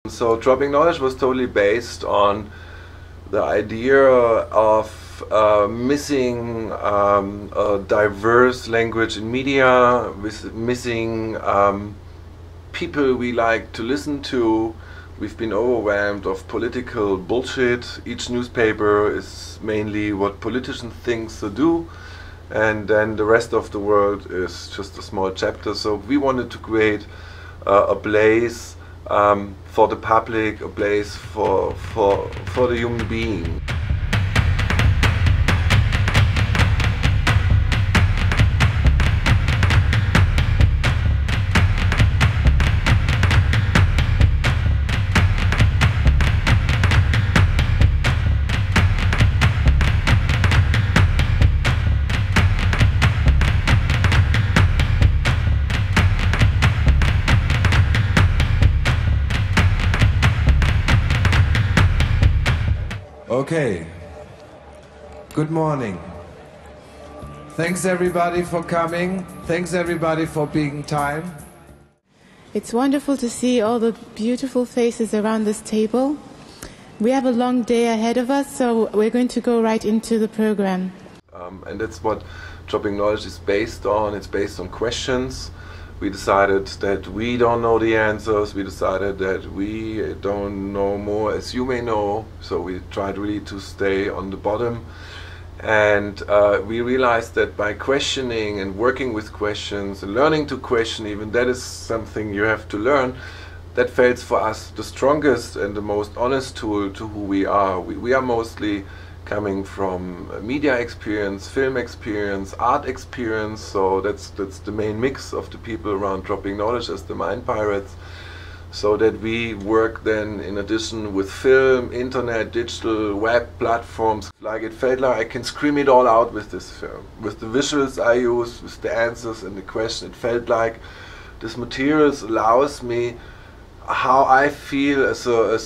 So Dropping Knowledge was totally based on the idea of missing a diverse language in media, with missing people we like to listen to. We've been overwhelmed of political bullshit. Each newspaper is mainly what politicians think or do, and then the rest of the world is just a small chapter. So we wanted to create a place for the public, a place for the human being. Okay, good morning. Thanks everybody for coming. Thanks everybody for being time. It's wonderful to see all the beautiful faces around this table. We have a long day ahead of us, so we're going to go right into the program. And that's what Dropping Knowledge is based on. It's based on questions. We decided that we don't know the answers. We decided that we don't know more as you may know. So we tried really to stay on the bottom. And we realized that by questioning and working with questions and learning to question, even that is something you have to learn, that felt for us the strongest and the most honest tool to who we are. We are mostly coming from media experience, film experience, art experience, so that's the main mix of the people around Dropping Knowledge as the Mind Pirates. So that we work then in addition with film, internet, digital, web platforms. Like it felt like I can scream it all out with this film. With the visuals I use, with the answers and the question, it felt like this material allows me how I feel as a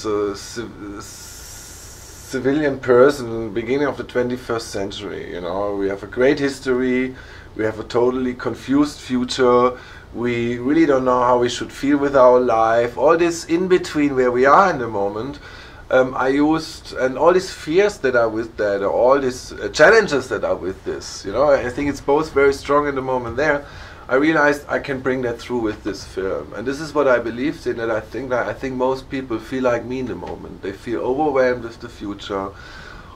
civilian person, beginning of the 21st century. You know, we have a great history, we have a totally confused future, we really don't know how we should feel with our life, all this in between where we are in the moment. I used, and all these fears that are with that, or all these challenges that are with this, you know, I think it's both very strong in the moment there. I realized I can bring that through with this film, and this is what I believed in. And I think most people feel like me in the moment. They feel overwhelmed with the future,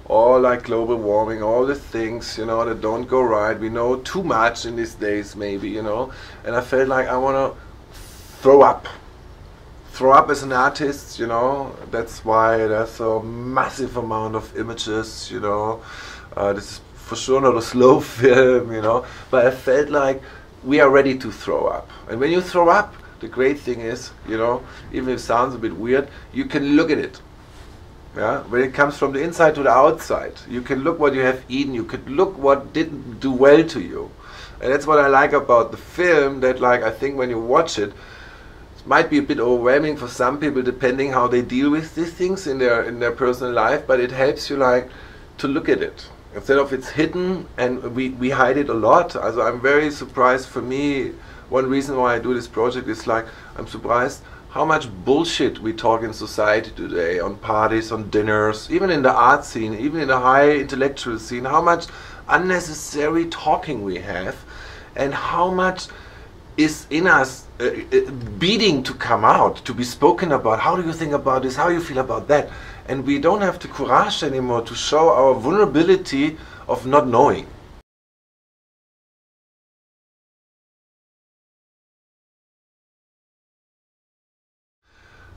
or like global warming, all the things, you know, that don't go right. We know too much in these days, maybe, you know. And I felt like I want to throw up as an artist, you know. That's why there's a massive amount of images, you know. This is for sure not a slow film, you know. But I felt like we are ready to throw up. And when you throw up, the great thing is, you know, even if it sounds a bit weird, you can look at it. Yeah? When it comes from the inside to the outside, you can look what you have eaten, you can look what didn't do well to you. And that's what I like about the film, that like I think when you watch it, it might be a bit overwhelming for some people depending how they deal with these things in their personal life, but it helps you like to look at it. Instead of it's hidden, and we hide it a lot. Also I'm very surprised. For me, one reason why I do this project is like, I'm surprised how much bullshit we talk in society today, on parties, on dinners, even in the art scene, even in the high intellectual scene, how much unnecessary talking we have, and how much is in us beating to come out, to be spoken about. How do you think about this? How do you feel about that? And we don't have the courage anymore to show our vulnerability of not knowing.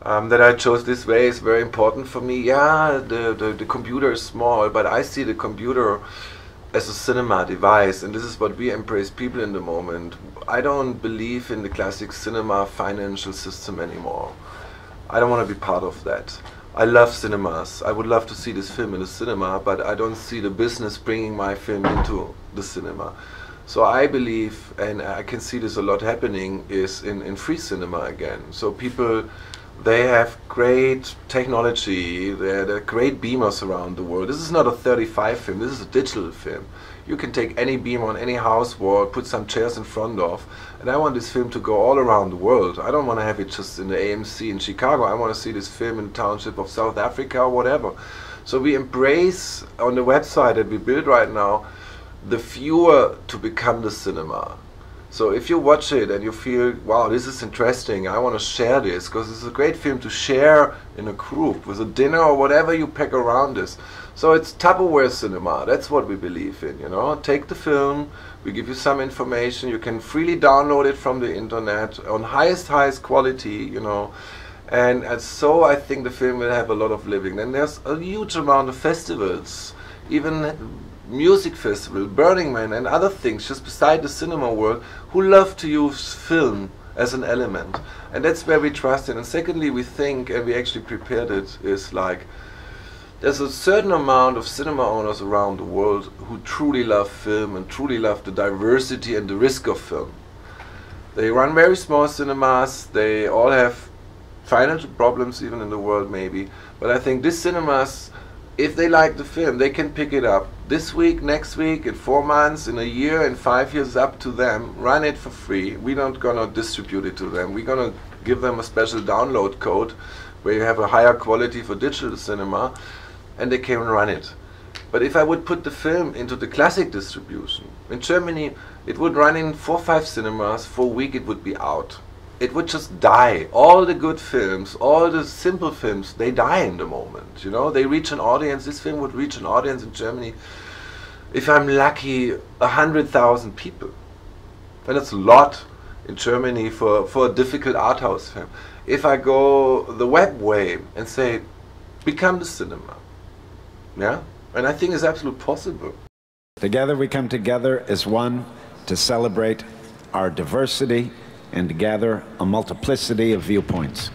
That I chose this way is very important for me. Yeah, the computer is small, but I see the computer as a cinema device, and this is what we embrace people in the moment. I don't believe in the classic cinema financial system anymore. I don't want to be part of that. I love cinemas. I would love to see this film in the cinema, but I don't see the business bringing my film into the cinema. So I believe, and I can see this a lot happening, is in free cinema again. So people, they have great technology, there are great beamers around the world. This is not a 35 film, this is a digital film. you can take any beam on any house wall, put some chairs in front of, and I want this film to go all around the world. I don't want to have it just in the AMC in Chicago. I want to see this film in the township of South Africa or whatever. So we embrace on the website that we build right now the viewer to become the cinema. So if you watch it and you feel, wow, this is interesting, I want to share this, because it's a great film to share in a group, with a dinner or whatever you pack around this. So it's Tupperware cinema, that's what we believe in, you know. Take the film, we give you some information, you can freely download it from the internet on highest quality, you know. And so I think the film will have a lot of living. And there's a huge amount of festivals, even music festival, Burning Man and other things just beside the cinema world, who love to use film as an element. And that's where we trust in. And secondly, we think, and we actually prepared it, is like there's a certain amount of cinema owners around the world who truly love film and truly love the diversity and the risk of film. They run very small cinemas, they all have financial problems even in the world maybe, but I think these cinemas, if they like the film, they can pick it up this week, next week, in 4 months, in a year, in 5 years, up to them. Run it for free. We're not gonna distribute it to them. We're gonna give them a special download code where you have a higher quality for digital cinema, and they can run it. But if I would put the film into the classic distribution, in Germany, it would run in 4 or 5 cinemas. For a week, it would be out. It would just die. All the good films, all the simple films, they die in the moment, you know. They reach an audience. This film would reach an audience in Germany, if I'm lucky, 100,000 people. And that's a lot in Germany for a difficult art house film. If I go the web way and say, become the cinema, yeah? And I think it's absolutely possible. Together we come together as one to celebrate our diversity and to gather a multiplicity of viewpoints.